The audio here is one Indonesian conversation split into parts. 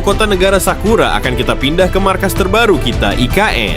kota negara Sakura akan kita pindah ke markas terbaru kita, IKN.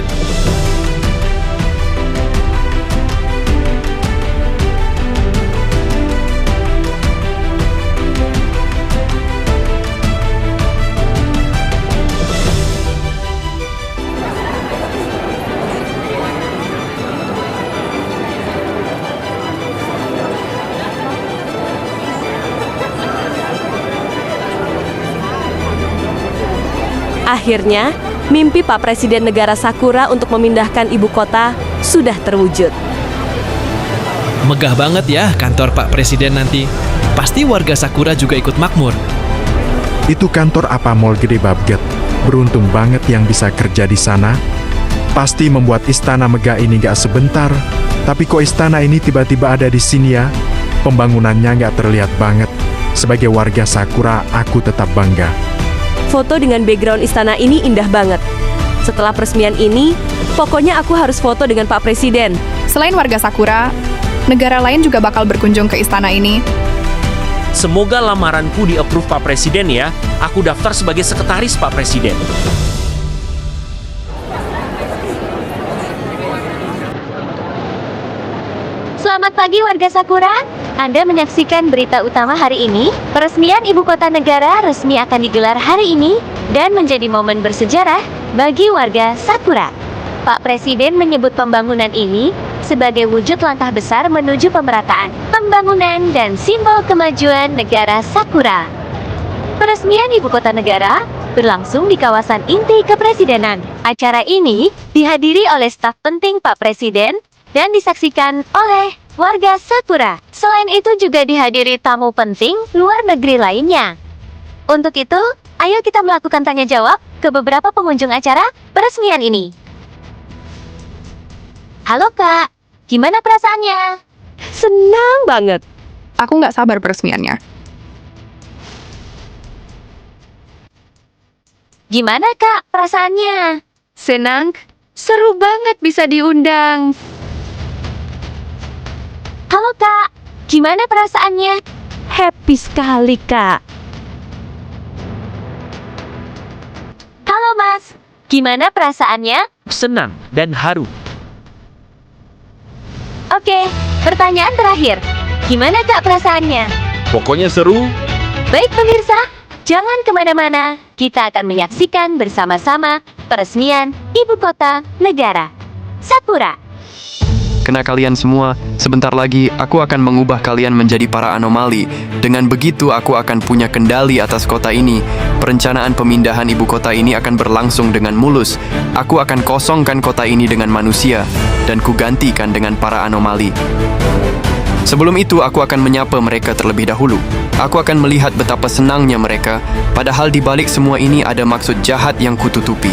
Akhirnya, mimpi Pak Presiden negara Sakura untuk memindahkan ibu kota sudah terwujud. Megah banget ya kantor Pak Presiden nanti. Pasti warga Sakura juga ikut makmur. Itu kantor apa mall gede babget. Beruntung banget yang bisa kerja di sana. Pasti membuat istana megah ini gak sebentar. Tapi kok istana ini tiba-tiba ada di sini ya? Pembangunannya gak terlihat banget. Sebagai warga Sakura, aku tetap bangga. Foto dengan background istana ini indah banget. Setelah peresmian ini, pokoknya aku harus foto dengan Pak Presiden. Selain warga Sakura, negara lain juga bakal berkunjung ke istana ini. Semoga lamaranku di-approve Pak Presiden ya. Aku daftar sebagai sekretaris Pak Presiden. Selamat pagi warga Sakura. Anda menyaksikan berita utama hari ini. Peresmian ibu kota negara resmi akan digelar hari ini dan menjadi momen bersejarah bagi warga Sakura. Pak Presiden menyebut pembangunan ini sebagai wujud langkah besar menuju pemerataan, pembangunan, dan simbol kemajuan negara Sakura. Peresmian ibu kota negara berlangsung di kawasan inti kepresidenan. Acara ini dihadiri oleh staf penting Pak Presiden dan disaksikan oleh warga Sakura. Selain itu juga dihadiri tamu penting luar negeri lainnya. Untuk itu, ayo kita melakukan tanya jawab ke beberapa pengunjung acara peresmian ini. Halo Kak, gimana perasaannya? Senang banget. Aku nggak sabar peresmiannya. Gimana Kak perasaannya? Senang, seru banget bisa diundang. Halo Kak, gimana perasaannya? Happy sekali, Kak. Halo Mas, gimana perasaannya? Senang dan haru. Oke, pertanyaan terakhir. Gimana Kak perasaannya? Pokoknya seru. Baik pemirsa, jangan kemana-mana. Kita akan menyaksikan bersama-sama peresmian ibu kota negara Sakura. Kena kalian semua, sebentar lagi aku akan mengubah kalian menjadi para anomali. Dengan begitu aku akan punya kendali atas kota ini. Perencanaan pemindahan ibu kota ini akan berlangsung dengan mulus. Aku akan kosongkan kota ini dengan manusia, dan kugantikan dengan para anomali. Sebelum itu aku akan menyapa mereka terlebih dahulu. Aku akan melihat betapa senangnya mereka, padahal di balik semua ini ada maksud jahat yang kututupi.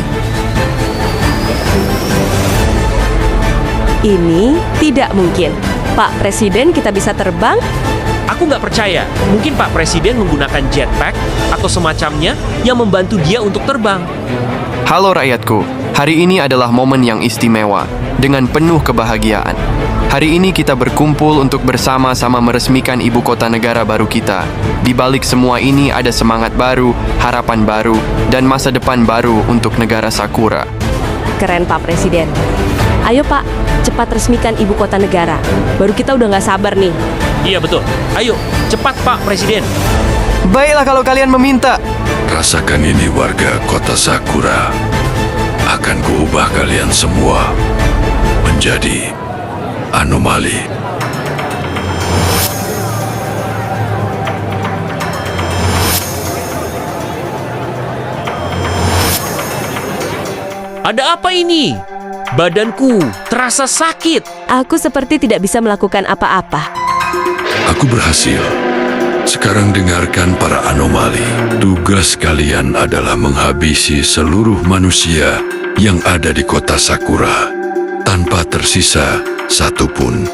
Ini tidak mungkin. Pak Presiden kita bisa terbang? Aku nggak percaya. Mungkin Pak Presiden menggunakan jetpack atau semacamnya yang membantu dia untuk terbang. Halo rakyatku, hari ini adalah momen yang istimewa, dengan penuh kebahagiaan. Hari ini kita berkumpul untuk bersama-sama meresmikan ibu kota negara baru kita. Di balik semua ini ada semangat baru, harapan baru, dan masa depan baru untuk negara Sakura. Keren Pak Presiden. Ayo Pak, cepat resmikan ibu kota negara. Baru kita udah nggak sabar nih. Iya betul. Ayo, cepat Pak Presiden. Baiklah kalau kalian meminta. Rasakan ini warga kota Sakura. Akan kuubah kalian semua menjadi anomali. Ada apa ini? Badanku terasa sakit. Aku seperti tidak bisa melakukan apa-apa. Aku berhasil. Sekarang dengarkan para anomali. Tugas kalian adalah menghabisi seluruh manusia yang ada di kota Sakura, tanpa tersisa satupun.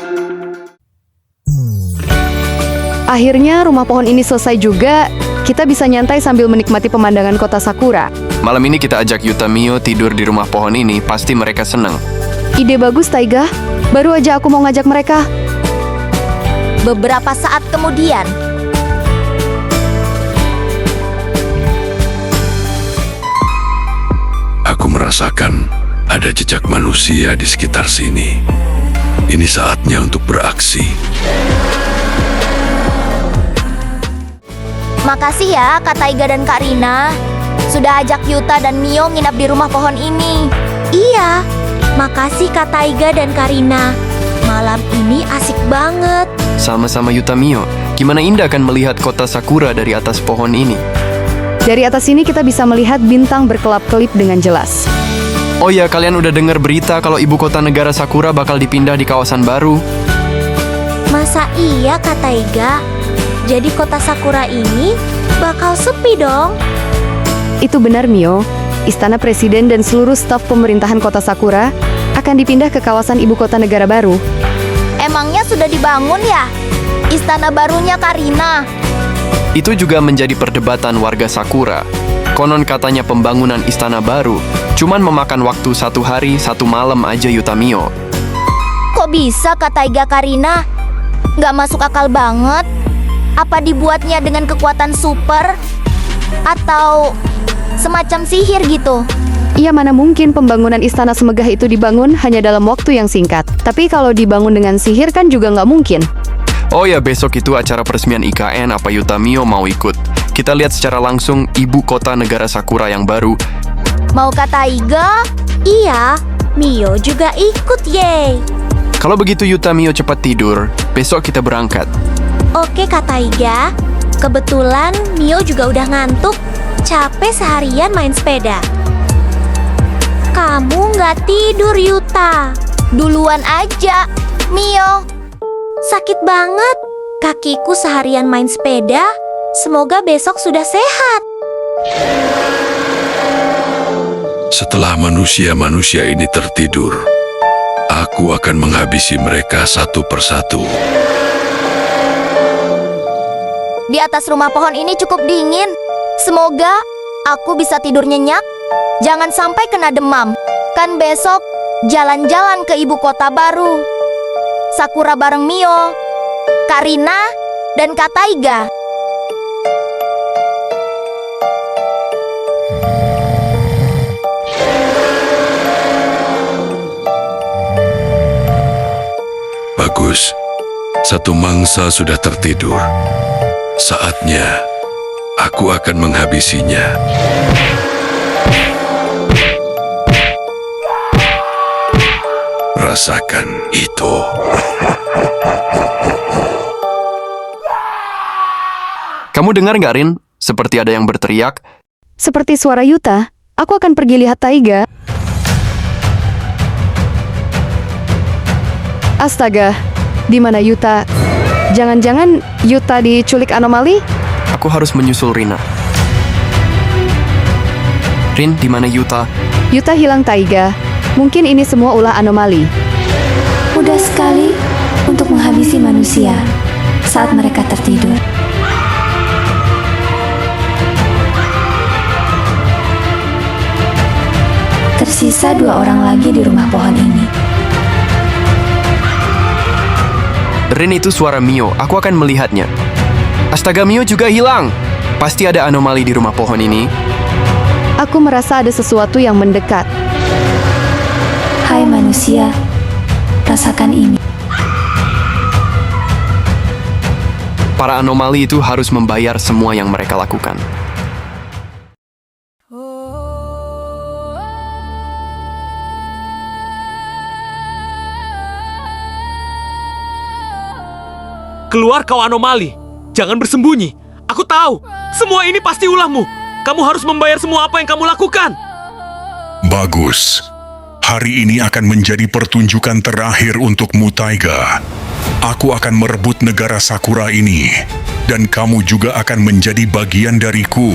Akhirnya rumah pohon ini selesai juga. Kita bisa nyantai sambil menikmati pemandangan kota Sakura. Malam ini kita ajak Yuta Mio tidur di rumah pohon ini, pasti mereka senang. Ide bagus, Taiga. Baru aja aku mau ngajak mereka. Beberapa saat kemudian, merasakan ada jejak manusia di sekitar sini. Ini saatnya untuk beraksi. Makasih ya Kak Taiga dan Kak Rina. Sudah ajak Yuta dan Mio nginap di rumah pohon ini. Iya, makasih Kak Taiga dan Karina. Malam ini asik banget. Sama-sama Yuta Mio, gimana indah kan melihat kota Sakura dari atas pohon ini. Dari atas ini kita bisa melihat bintang berkelap-kelip dengan jelas. Oh ya, kalian udah dengar berita kalau ibu kota negara Sakura bakal dipindah di kawasan baru? Masa iya Kak Taiga? Jadi kota Sakura ini bakal sepi dong? Itu benar, Mio. Istana Presiden dan seluruh staf pemerintahan kota Sakura akan dipindah ke kawasan ibu kota negara baru. Emangnya sudah dibangun ya? Istana barunya Kak Rina. Itu juga menjadi perdebatan warga Sakura. Konon katanya pembangunan istana baru cuman memakan waktu 1 hari 1 malam aja Yuta Mio. Kok bisa Kak Taiga Kak Rina? Nggak masuk akal banget. Apa dibuatnya dengan kekuatan super? Atau semacam sihir gitu? Iya, mana mungkin pembangunan istana semegah itu dibangun hanya dalam waktu yang singkat. Tapi kalau dibangun dengan sihir kan juga nggak mungkin. Oh ya, besok itu acara peresmian IKN, apa Yuta Mio mau ikut? Kita lihat secara langsung ibu kota negara Sakura yang baru. Mau Kak Taiga? Iya, Mio juga ikut, yeay. Kalau begitu Yuta Mio cepat tidur, besok kita berangkat. Oke Kak Taiga, kebetulan Mio juga udah ngantuk. Capek seharian main sepeda. Kamu nggak tidur, Yuta. Duluan aja, Mio. Sakit banget. Kakiku seharian main sepeda. Semoga besok sudah sehat. Setelah manusia-manusia ini tertidur, aku akan menghabisi mereka satu persatu. Di atas rumah pohon ini cukup dingin. Semoga aku bisa tidur nyenyak. Jangan sampai kena demam. Kan besok jalan-jalan ke ibu kota baru. Sakura bareng Mio, Kak Rina, dan Kak Taiga. Bagus, satu mangsa sudah tertidur. Saatnya aku akan menghabisinya. Rasakan itu. Kamu dengar nggak, Rin? Seperti ada yang berteriak. Seperti suara Yuta, aku akan pergi lihat Taiga. Astaga, di mana Yuta? Jangan-jangan Yuta diculik anomali? Aku harus menyusul Rina. Rin, di mana Yuta? Yuta hilang Taiga. Mungkin ini semua ulah anomali. Mudah sekali untuk menghabisi manusia saat mereka tertidur. Tersisa 2 orang lagi di rumah pohon ini. Rin, itu suara Mio. Aku akan melihatnya. Astaga, Mio juga hilang. Pasti ada anomali di rumah pohon ini. Aku merasa ada sesuatu yang mendekat. Hai manusia, rasakan ini. Para anomali itu harus membayar semua yang mereka lakukan. Keluar kau anomali. Jangan bersembunyi. Aku tahu. Semua ini pasti ulahmu. Kamu harus membayar semua apa yang kamu lakukan. Bagus. Hari ini akan menjadi pertunjukan terakhir untukmu, Taiga. Aku akan merebut negara Sakura ini. Dan kamu juga akan menjadi bagian dariku.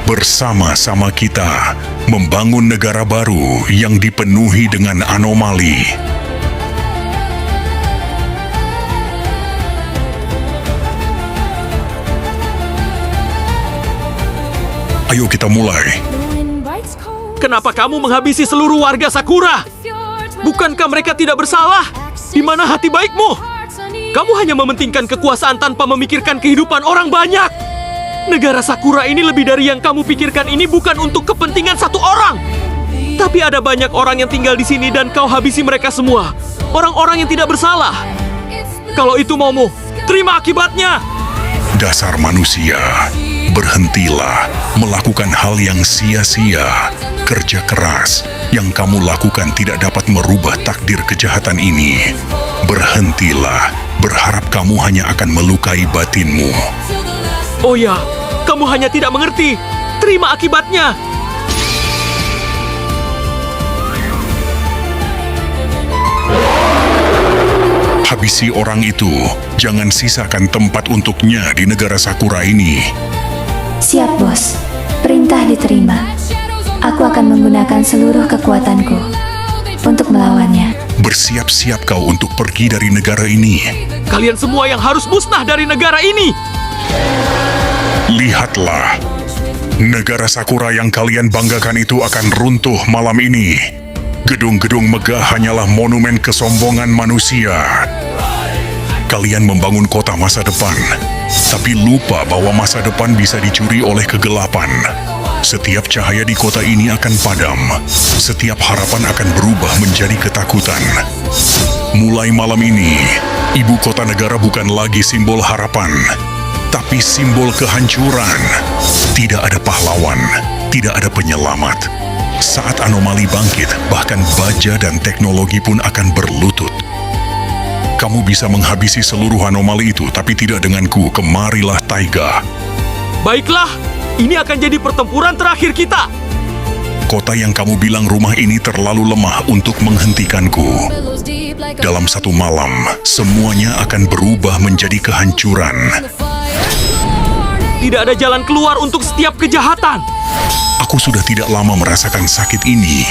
Bersama-sama kita membangun negara baru yang dipenuhi dengan anomali. Ayo kita mulai. Kenapa kamu menghabisi seluruh warga Sakura? Bukankah mereka tidak bersalah? Di mana hati baikmu? Kamu hanya mementingkan kekuasaan tanpa memikirkan kehidupan orang banyak. Negara Sakura ini lebih dari yang kamu pikirkan, ini bukan untuk kepentingan satu orang. Tapi ada banyak orang yang tinggal di sini dan kau habisi mereka semua. Orang-orang yang tidak bersalah. Kalau itu maumu, terima akibatnya. Dasar manusia, berhentilah melakukan hal yang sia-sia. Kerja keras yang kamu lakukan tidak dapat merubah takdir kejahatan ini. Berhentilah, berharap kamu hanya akan melukai batinmu. Oh ya, kamu hanya tidak mengerti. Terima akibatnya. Habisi orang itu, jangan sisakan tempat untuknya di negara Sakura ini. Siap, bos. Perintah diterima. Aku akan menggunakan seluruh kekuatanku untuk melawannya. Bersiap-siap kau untuk pergi dari negara ini. Kalian semua yang harus musnah dari negara ini. Lihatlah, negara Sakura yang kalian banggakan itu akan runtuh malam ini. Gedung-gedung megah hanyalah monumen kesombongan manusia. Kalian membangun kota masa depan, tapi lupa bahwa masa depan bisa dicuri oleh kegelapan. Setiap cahaya di kota ini akan padam. Setiap harapan akan berubah menjadi ketakutan. Mulai malam ini, ibu kota negara bukan lagi simbol harapan, tapi simbol kehancuran. Tidak ada pahlawan, tidak ada penyelamat. Saat anomali bangkit, bahkan baja dan teknologi pun akan berlutut. Kamu bisa menghabisi seluruh anomali itu, tapi tidak denganku. Kemarilah, Taiga. Baiklah, ini akan jadi pertempuran terakhir kita. Kota yang kamu bilang rumah ini terlalu lemah untuk menghentikanku. Dalam satu malam, semuanya akan berubah menjadi kehancuran. Tidak ada jalan keluar untuk setiap kejahatan. Aku sudah tidak lama merasakan sakit ini.